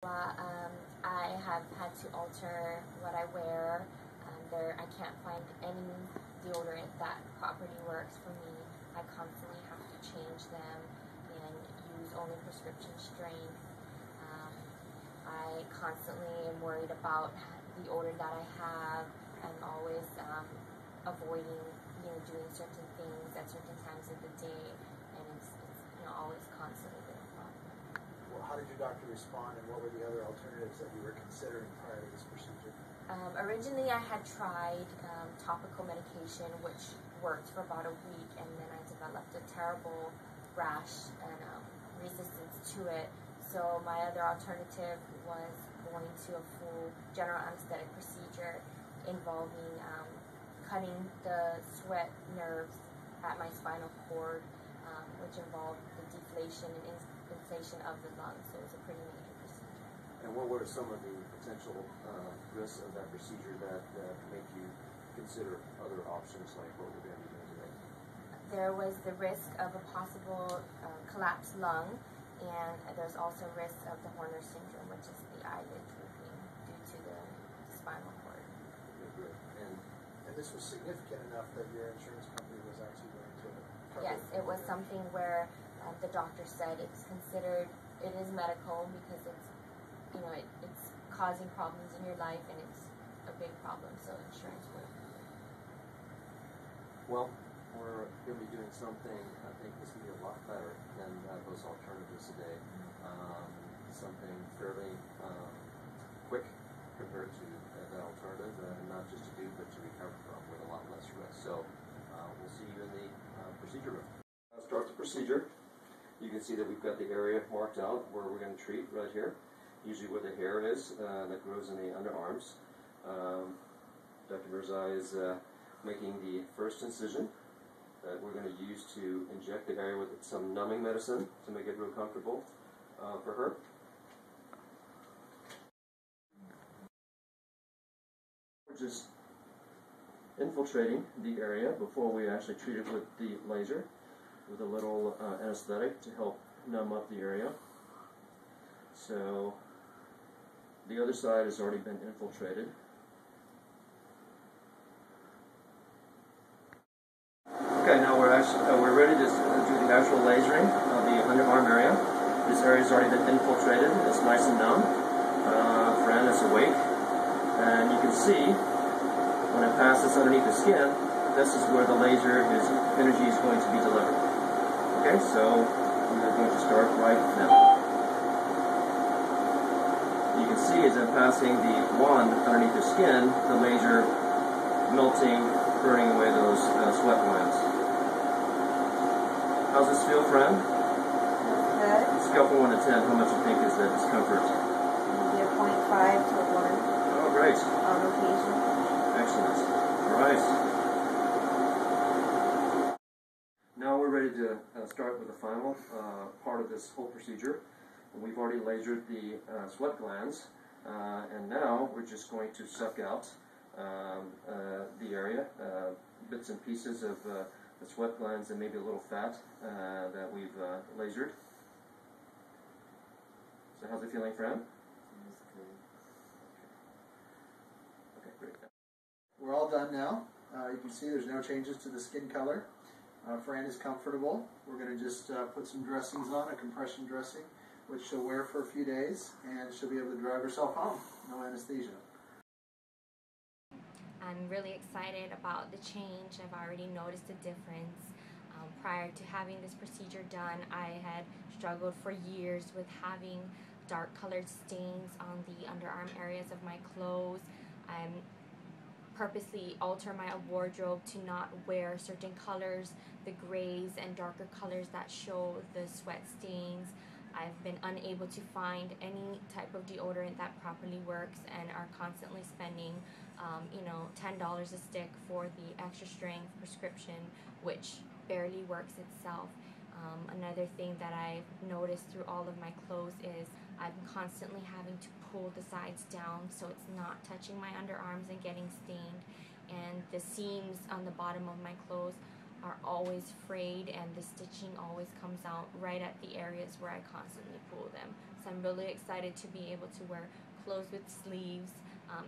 I have had to alter what I wear. I can't find any deodorant that properly works for me. I constantly have to change them and use only prescription strength. I constantly am worried about the odor that I have. I'm always avoiding, doing certain things at certain times of the day, and it's always constantly been a problem. Well, how did your doctor respond, and what were the other alternatives that you were considering prior to this procedure? Originally, I had tried topical medication, which worked for about a week, and then I developed a terrible rash and resistance to it. So my other alternative was going to a full general anesthetic procedure involving cutting the sweat nerves at my spinal cord, which involved the deflation and inflation of the lungs. So it was a pretty major procedure. And what were some of the potential risks of that procedure that make you consider other options like what we're going to be doing today? There was the risk of a possible collapsed lung, and there's also risk of the Horner syndrome, which is the eyelid drooping due to the spinal cord. Okay, good. And this was significant enough that your insurance company was actually going to cover Yes, it was something where the doctor said it is medical because it's causing problems in your life, and it's a big problem, so insurance would. Well, we're going to be doing something, I think this will be a lot better than those alternatives today. Something fairly quick compared to that alternative, not just to do, but to recover from with a lot less risk. So we'll see you in the procedure room. I'll start the procedure. You can see that we've got the area marked out where we're going to treat right here. Usually where the hair is that grows in the underarms. Dr. Mirzai is making the first incision that we're going to use to inject the area with some numbing medicine to make it real comfortable for her. We're just infiltrating the area before we actually treat it with the laser, with a little anesthetic to help numb up the area. So the other side has already been infiltrated. Okay, now we're ready to do the actual lasering of the underarm area. This area has already been infiltrated. It's nice and numb. Phan is awake, and you can see when it passes underneath the skin, this is where the laser energy is going to be delivered. Okay, so we're going to start right now. You can see as I'm passing the wand underneath the skin, the laser melting, burning away those sweat glands. How's this feel, Phan? Good. Scale from 1 to 10, how much do you think is the discomfort? Maybe a 0.5 to 1. Oh, great. On rotation. Excellent. All right. Now we're ready to start with the final part of this whole procedure. We've already lasered the sweat glands, and now we're just going to suck out the area, bits and pieces of the sweat glands and maybe a little fat that we've lasered. So how's it feeling, Phan? Okay, great. We're all done now. You can see there's no changes to the skin color. Phan is comfortable. We're going to just put some dressings on, a compression dressing, which she'll wear for a few days, and she'll be able to drive herself home. No anesthesia. I'm really excited about the change. I've already noticed a difference. Prior to having this procedure done, I had struggled for years with having dark colored stains on the underarm areas of my clothes. I purposely alter my wardrobe to not wear certain colors, the grays and darker colors that show the sweat stains. I've been unable to find any type of deodorant that properly works, and are constantly spending $10 a stick for the extra strength prescription, which barely works itself. Another thing that I've noticed through all of my clothes is I'm constantly having to pull the sides down so it's not touching my underarms and getting stained, and the seams on the bottom of my clothes are always frayed, and the stitching always comes out right at the areas where I constantly pull them. So I'm really excited to be able to wear clothes with sleeves,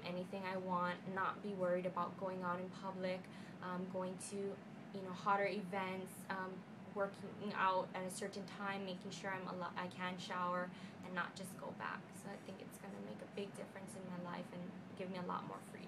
anything I want, not be worried about going out in public, going to hotter events, working out at a certain time, making sure I can shower and not just go back. So I think it's going to make a big difference in my life and give me a lot more freedom.